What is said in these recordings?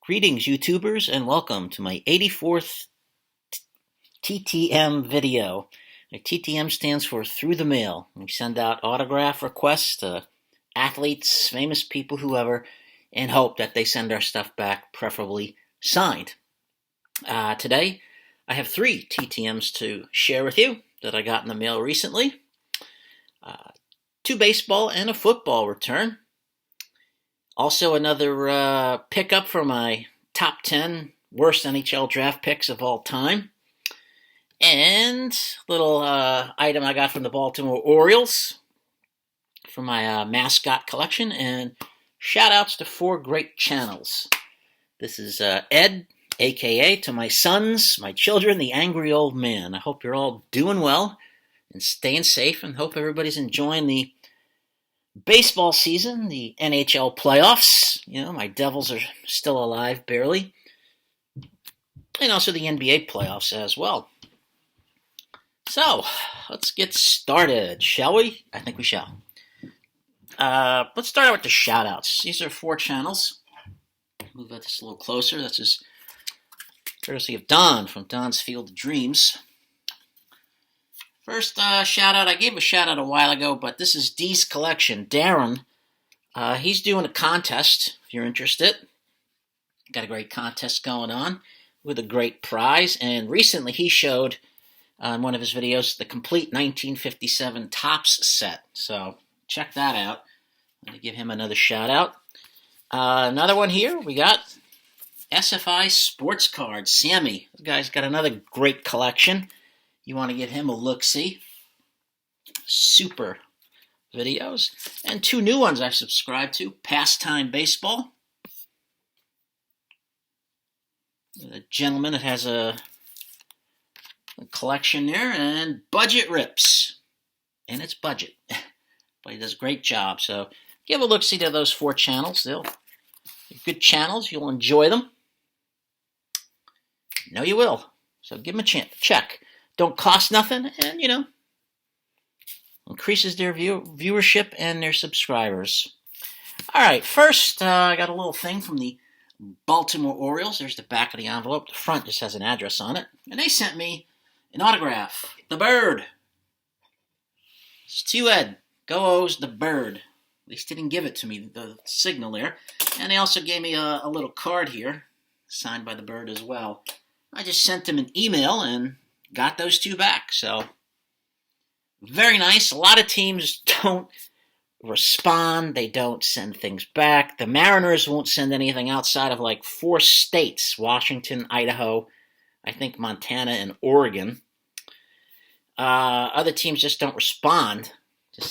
Greetings, YouTubers, and welcome to my 84th TTM video. TTM stands for Through the Mail. We send out autograph requests to athletes, famous people, whoever, and hope that they send our stuff back, preferably signed. Today, I have 3 TTMs to share with you that I got in the mail recently. 2 baseball and a football return. Also, another pickup for my top 10 worst NHL draft picks of all time. And a little item I got from the Baltimore Orioles for my mascot collection. And shout-outs to 4 great channels. This is Ed, a.k.a. to my sons, my children, the angry old man. I hope you're all doing well and staying safe, and hope everybody's enjoying the baseball season, the NHL playoffs. You know, my Devils are still alive, barely. And also the NBA playoffs as well. So, let's get started, shall we? I think we shall. Let's start out with the shout-outs. These are 4 channels. Move this a little closer. This is courtesy of Don from Don's Field of Dreams. First shout-out, I gave a shout-out a while ago, but this is D's collection. Darren, he's doing a contest, if you're interested. Got a great contest going on with a great prize, and recently he showed in one of his videos the complete 1957 Topps set. So check that out. I'm going to give him another shout-out. Another one here, we got SFISportsCards. Sammy, this guy's got another great collection. You want to give him a look-see. Super videos. And 2 new ones I've subscribed to. Pastime Baseball. The gentleman that has a collection there. And BudgetRips. And it's budget. But he does a great job. So give a look-see to those 4 channels. They're good channels. You'll enjoy them. I know you will. So give them a check. Don't cost nothing, and, you know, increases their viewership and their subscribers. All right, first, I got a little thing from the Baltimore Orioles. There's the back of the envelope. The front just has an address on it. And they sent me an autograph. The Bird. It's to you, Ed. Go O's, the Bird. At least they didn't give it to me, the signal there. And they also gave me a little card here, signed by the Bird as well. I just sent them an email and got those 2 back. So, very nice. A lot of teams don't respond. They don't send things back. The Mariners won't send anything outside of like 4 states. Washington, Idaho, I think Montana, and Oregon. Other teams just don't respond. You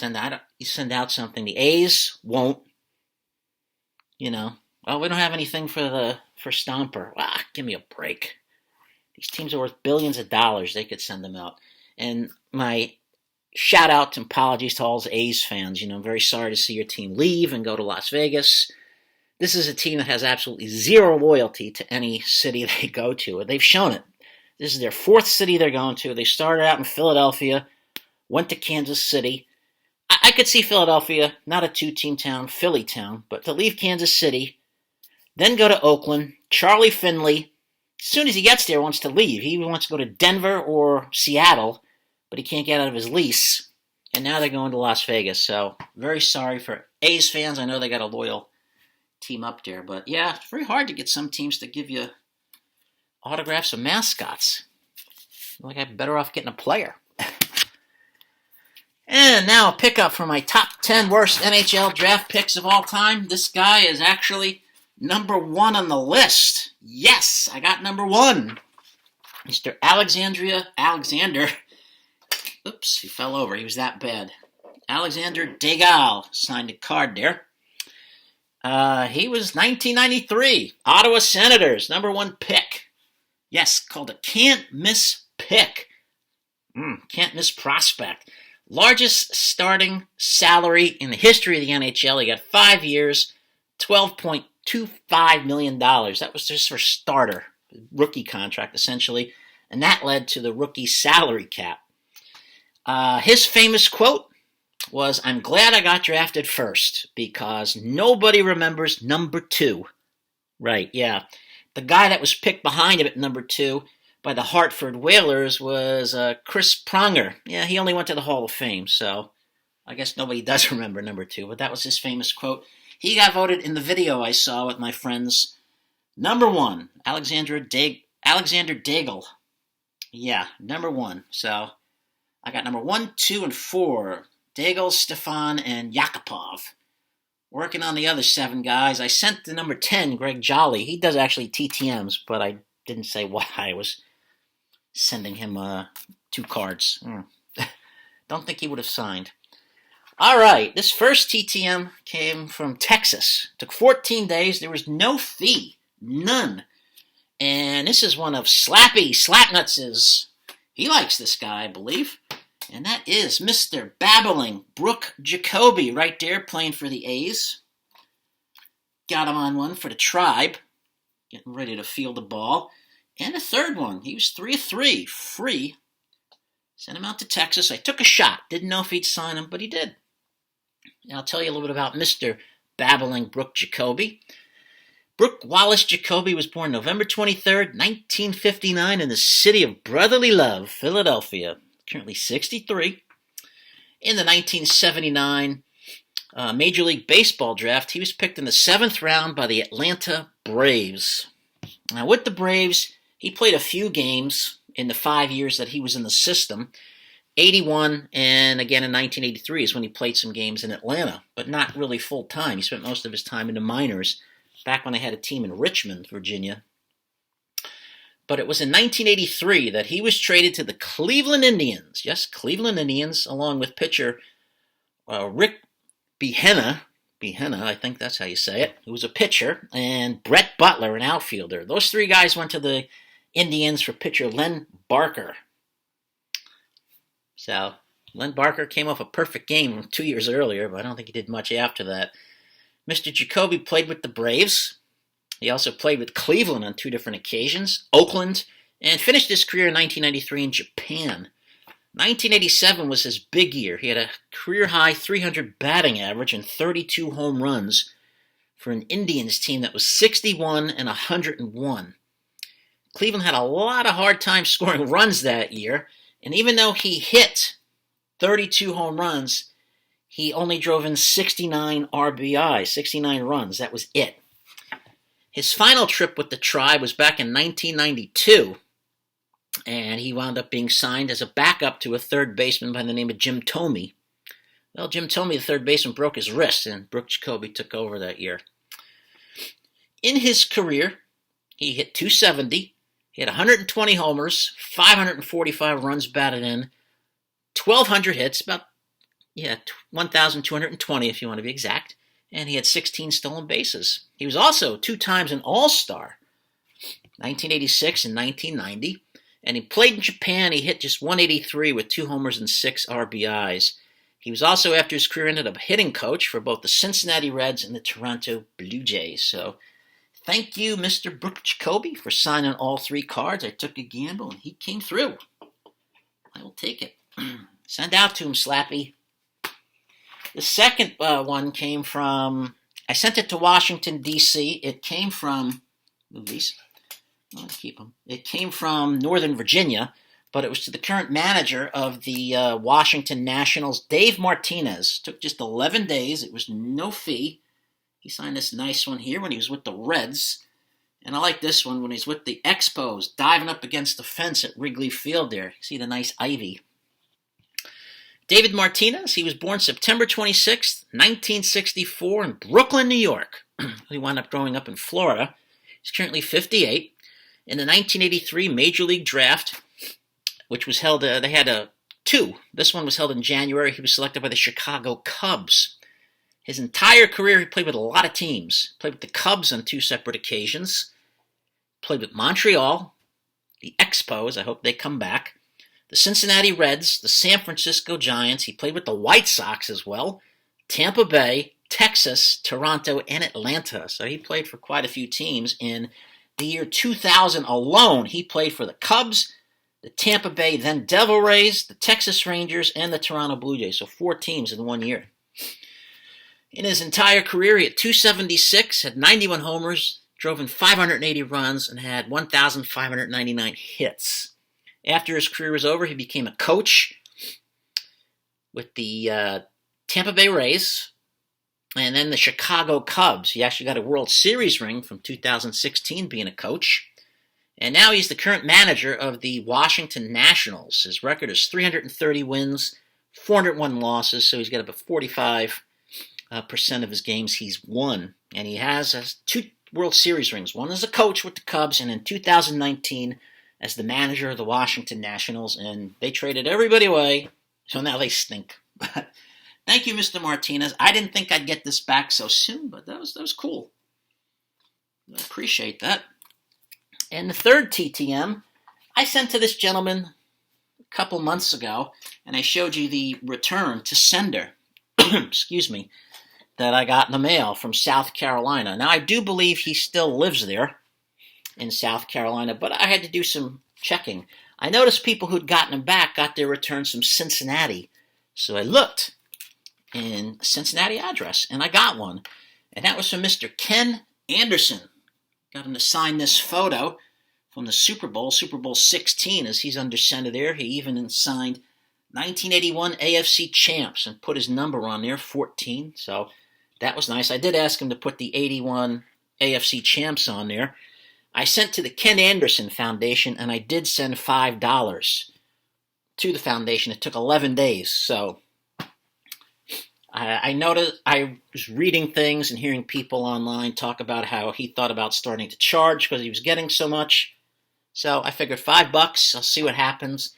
send out something. The A's won't. You know, well, we don't have anything for Stomper. Give me a break. These teams are worth billions of dollars. They could send them out. And my shout out and apologies to all the A's fans. You know, I'm very sorry to see your team leave and go to Las Vegas. This is a team that has absolutely zero loyalty to any city they go to. They've shown it. This is their 4th city they're going to. They started out in Philadelphia, went to Kansas City. I could see Philadelphia, not a 2-team town, Philly town, but to leave Kansas City, then go to Oakland. Charlie Finley, as soon as he gets there, wants to leave. He wants to go to Denver or Seattle, but he can't get out of his lease. And now they're going to Las Vegas. So, very sorry for A's fans. I know they got a loyal team up there. But, yeah, it's very hard to get some teams to give you autographs of mascots. Like I'm better off getting a player. And now a pickup for my top 10 worst NHL draft picks of all time. This guy is actually number 1 on the list. Yes, I got number 1. Mr. Alexander. Oops, he fell over. He was that bad. Alexander Degal signed a card there. He was 1993. Ottawa Senators, number 1 pick. Yes, called a can't-miss pick. Can't miss prospect. Largest starting salary in the history of the NHL. He got 5 years, $12.25 million. That was just for starter, rookie contract, essentially. And that led to the rookie salary cap. His famous quote was, "I'm glad I got drafted first because nobody remembers number 2. Right, yeah. the guy that was picked behind him at number 2 by the Hartford Whalers was Chris Pronger. Yeah, he only went to the Hall of Fame, so I guess nobody does remember number 2, but that was his famous quote. He got voted in the video I saw with my friends. Number 1, Alexander Daigle. Yeah, number 1. So I got number 1, 2, and 4. Daigle, Stefan, and Yakupov. Working on the other 7 guys. I sent the number 10, Greg Jolly. He does actually TTMs, but I didn't say why I was sending him 2 cards. Don't think he would have signed. All right, this first TTM came from Texas. Took 14 days. There was no fee. None. And this is one of Slappy Slapnuts'. He likes this guy, I believe. And that is Mr. Babbling Brooke Jacoby right there playing for the A's. Got him on one for the Tribe. Getting ready to field the ball. And a third one. He was 3 of 3. Free. Sent him out to Texas. I took a shot. Didn't know if he'd sign him, but he did. And I'll tell you a little bit about Mr. Babbling Brooke Jacoby. Brooke Wallace Jacoby was born November 23rd, 1959 in the city of brotherly love, Philadelphia. Currently 63. In the 1979 Major League Baseball draft, he was picked in the 7th round by the Atlanta Braves. Now, with the Braves, he played a few games in the 5 years that he was in the system. 81 and again in 1983 is when he played some games in Atlanta, but not really full time. He spent most of his time in the minors, back when they had a team in Richmond, Virginia. But it was in 1983 that he was traded to the Cleveland Indians. Yes, Cleveland Indians, along with pitcher Rick Behenna, I think that's how you say it, who was a pitcher, and Brett Butler, an outfielder. Those 3 guys went to the Indians for pitcher Len Barker. So, Len Barker came off a perfect game 2 years earlier, but I don't think he did much after that. Mr. Jacoby played with the Braves. He also played with Cleveland on 2 different occasions, Oakland, and finished his career in 1993 in Japan. 1987 was his big year. He had a career-high 300 batting average and 32 home runs for an Indians team that was 61 and 101. Cleveland had a lot of hard time scoring runs that year, and even though he hit 32 home runs, he only drove in 69 RBI, 69 runs. That was it. His final trip with the Tribe was back in 1992, and he wound up being signed as a backup to a third baseman by the name of Jim Thome. Well, Jim Thome, the third baseman, broke his wrist, and Brooke Jacoby took over that year. In his career, he hit .270. He had 120 homers, 545 runs batted in, 1,200 hits, about 1,220 if you want to be exact, and he had 16 stolen bases. He was also 2 times an All-Star, 1986 and 1990, and he played in Japan. He hit just 183 with 2 homers and 6 RBIs. He was also, after his career ended, a hitting coach for both the Cincinnati Reds and the Toronto Blue Jays. So thank you, Mr. Brooke Jacoby, for signing all 3 cards. I took a gamble, and he came through. I will take it. Send out to him, Slappy. The second one came from, I sent it to Washington, D.C. It came from, movies. Let's keep them. It came from Northern Virginia, but it was to the current manager of the Washington Nationals, Dave Martinez. Took just 11 days. It was no fee. He signed this nice one here when he was with the Reds. And I like this one when he's with the Expos, diving up against the fence at Wrigley Field there. See the nice ivy. David Martinez, he was born September 26, 1964 in Brooklyn, New York. He wound up growing up in Florida. He's currently 58. In the 1983 Major League Draft, which was held, they had 2. This one was held in January. He was selected by the Chicago Cubs. His entire career, he played with a lot of teams. Played with the Cubs on 2 separate occasions. Played with Montreal, the Expos, I hope they come back, the Cincinnati Reds, the San Francisco Giants. He played with the White Sox as well, Tampa Bay, Texas, Toronto, and Atlanta. So he played for quite a few teams. In the year 2000 alone, he played for the Cubs, the Tampa Bay then Devil Rays, the Texas Rangers, and the Toronto Blue Jays. So 4 teams in 1 year. In his entire career, he had .276, had 91 homers, drove in 580 runs, and had 1,599 hits. After his career was over, he became a coach with the Tampa Bay Rays and then the Chicago Cubs. He actually got a World Series ring from 2016 being a coach. And now he's the current manager of the Washington Nationals. His record is 330 wins, 401 losses, so he's got about 45% of his games he's won. And he has 2 World Series rings, one as a coach with the Cubs, and in 2019 as the manager of the Washington Nationals, and they traded everybody away, so now they stink. Thank you, Mr. Martinez. I didn't think I'd get this back so soon, but that was cool. I appreciate that. And the third TTM, I sent to this gentleman a couple months ago, and I showed you the return to sender, excuse me, that I got in the mail from South Carolina. Now, I do believe he still lives there in South Carolina, but I had to do some checking. I noticed people who'd gotten them back got their returns from Cincinnati, so I looked in Cincinnati address, and I got one. And that was from Mr. Ken Anderson. Got him to sign this photo from the Super Bowl 16, as he's under center there. He even signed 1981 AFC champs and put his number on there, 14. So that was nice. I did ask him to put the 81 AFC champs on there. I sent to the Ken Anderson Foundation, and I did send $5 to the foundation. It took 11 days, so I noticed, I was reading things and hearing people online talk about how he thought about starting to charge because he was getting so much. So I figured $5, I'll see what happens.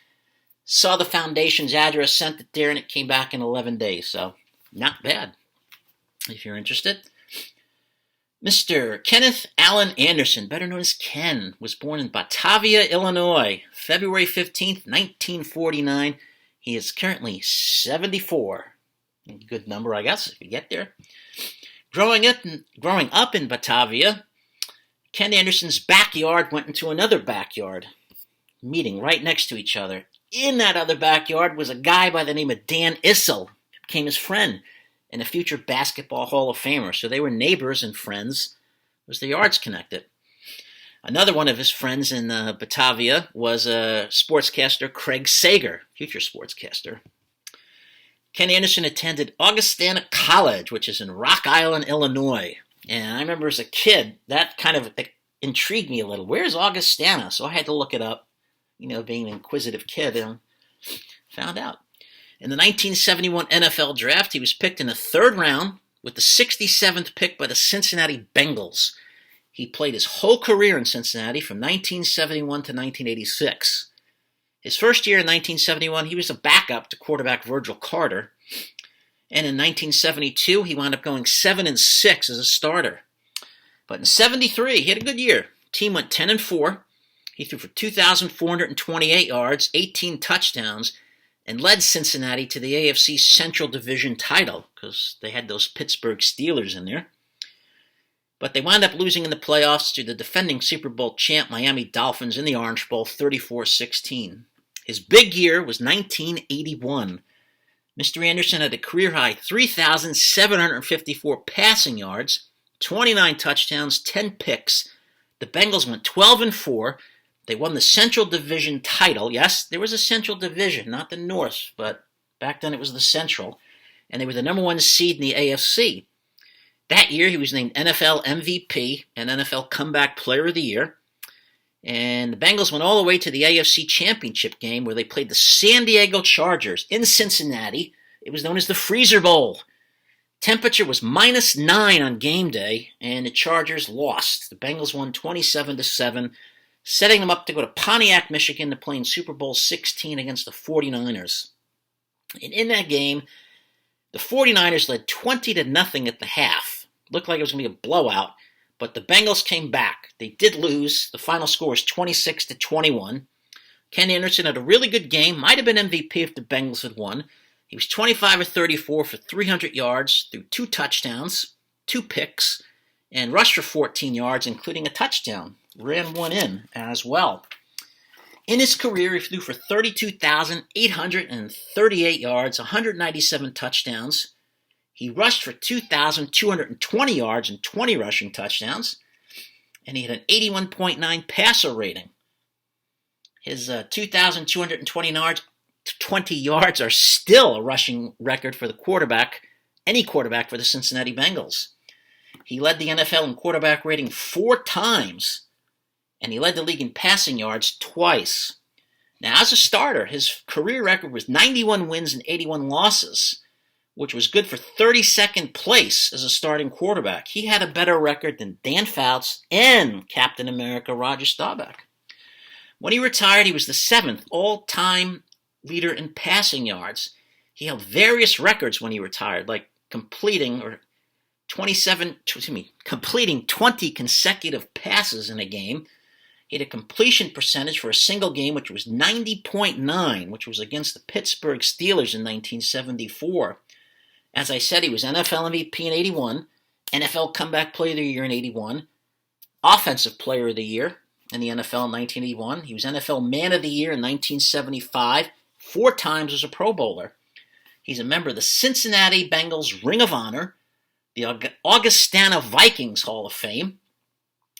Saw the foundation's address, sent it there, and it came back in 11 days. So not bad, if you're interested. Mr. Kenneth Allen Anderson, better known as Ken, was born in Batavia, Illinois, February 15th, 1949. He is currently 74. Good number, I guess, if you get there. Growing up in Batavia, Ken Anderson's backyard went into another backyard, meeting right next to each other. In that other backyard was a guy by the name of Dan Issel, who became his friend and a future basketball Hall of Famer. So they were neighbors and friends, as the yards connected. Another one of his friends in Batavia was sportscaster Craig Sager, future sportscaster. Ken Anderson attended Augustana College, which is in Rock Island, Illinois. And I remember as a kid, that kind of intrigued me a little. Where's Augustana? So I had to look it up, being an inquisitive kid, and found out. In the 1971 NFL Draft, he was picked in the 3rd round with the 67th pick by the Cincinnati Bengals. He played his whole career in Cincinnati from 1971 to 1986. His first year in 1971, he was a backup to quarterback Virgil Carter. And in 1972, he wound up going 7-6 as a starter. But in 73, he had a good year. Team went 10-4. He threw for 2,428 yards, 18 touchdowns, and led Cincinnati to the AFC Central Division title because they had those Pittsburgh Steelers in there. But they wound up losing in the playoffs to the defending Super Bowl champ Miami Dolphins in the Orange Bowl 34-16. His big year was 1981. Mr. Anderson had a career-high 3,754 passing yards, 29 touchdowns, 10 picks. The Bengals went 12-4. They won the Central Division title. Yes, there was a Central Division, not the North, but back then it was the Central. And they were the number 1 seed in the AFC. That year, he was named NFL MVP and NFL Comeback Player of the Year. And the Bengals went all the way to the AFC Championship game where they played the San Diego Chargers in Cincinnati. It was known as the Freezer Bowl. Temperature was -9 on game day, and the Chargers lost. The Bengals won 27-7, setting them up to go to Pontiac, Michigan to play in Super Bowl 16 against the 49ers. And in that game, the 49ers led 20-0 at the half. Looked like it was going to be a blowout, but the Bengals came back. They did lose. The final score was 26-21. Ken Anderson had a really good game. Might have been MVP if the Bengals had won. He was 25-34 for 300 yards, threw 2 touchdowns, 2 picks, and rushed for 14 yards, including a touchdown. Ran one in as well. In his career, he threw for 32,838 yards, 197 touchdowns. He rushed for 2,220 yards and 20 rushing touchdowns. and he had an 81.9 passer rating. His 2,220 yards are still a rushing record for the quarterback, any quarterback for the Cincinnati Bengals. He led the NFL in quarterback rating 4 times, and he led the league in passing yards twice. Now, as a starter, his career record was 91 wins and 81 losses, which was good for 32nd place as a starting quarterback. He had a better record than Dan Fouts and Captain America Roger Staubach. When he retired, he was the 7th all-time leader in passing yards. He held various records when he retired, like completing 20 consecutive passes in a game. He had a completion percentage for a single game, which was 90.9, which was against the Pittsburgh Steelers in 1974. As I said, he was NFL MVP in 81, NFL Comeback Player of the Year in 81, Offensive Player of the Year in the NFL in 1981. He was NFL Man of the Year in 1975, 4 times as a Pro Bowler. He's a member of the Cincinnati Bengals Ring of Honor, the Augustana Vikings Hall of Fame,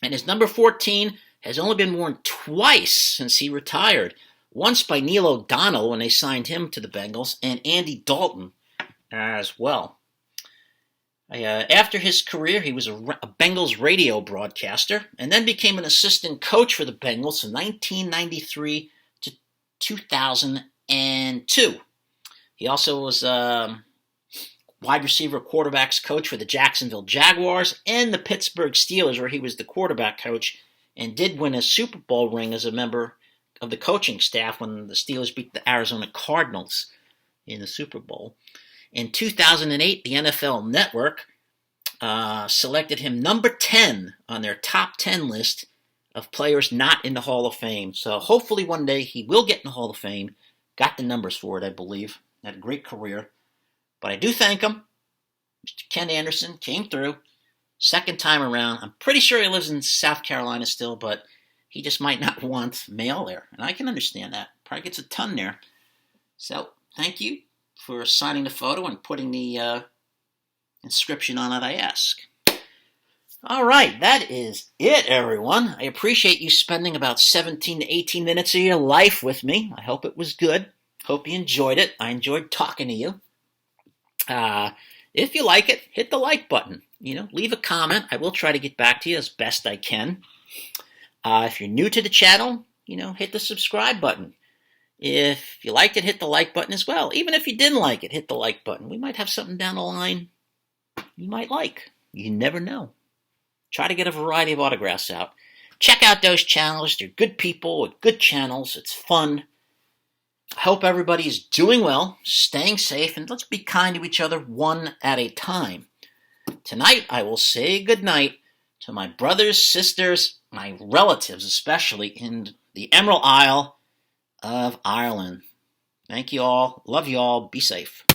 and his number 14 has only been worn twice since he retired. Once by Neil O'Donnell when they signed him to the Bengals, and Andy Dalton as well. After his career, he was a Bengals radio broadcaster, and then became an assistant coach for the Bengals from 1993 to 2002. He also was wide receiver quarterbacks coach for the Jacksonville Jaguars and the Pittsburgh Steelers, where he was the quarterback coach and did win a Super Bowl ring as a member of the coaching staff when the Steelers beat the Arizona Cardinals in the Super Bowl. In 2008, the NFL Network selected him number 10 on their top 10 list of players not in the Hall of Fame. So hopefully one day he will get in the Hall of Fame. Got the numbers for it, I believe. Had a great career. But I do thank him. Mr. Ken Anderson came through. Second time around. I'm pretty sure he lives in South Carolina still, but he just might not want mail there. And I can understand that. Probably gets a ton there. So thank you for signing the photo and putting the inscription on it, I ask. All right, that is it, everyone. I appreciate you spending about 17 to 18 minutes of your life with me. I hope it was good. Hope you enjoyed it. I enjoyed talking to you. If you like it, hit the like button. Leave a comment. I will try to get back to you as best I can. If you're new to the channel, hit the subscribe button. If you liked it, hit the like button as well. Even if you didn't like it, hit the like button. We might have something down the line you might like. You never know. Try to get a variety of autographs out. Check out those channels. They're good people with good channels. It's fun. I hope everybody's doing well, staying safe, and let's be kind to each other one at a time. Tonight, I will say goodnight to my brothers, sisters, my relatives, especially in the Emerald Isle of Ireland. Thank you all. Love you all. Be safe.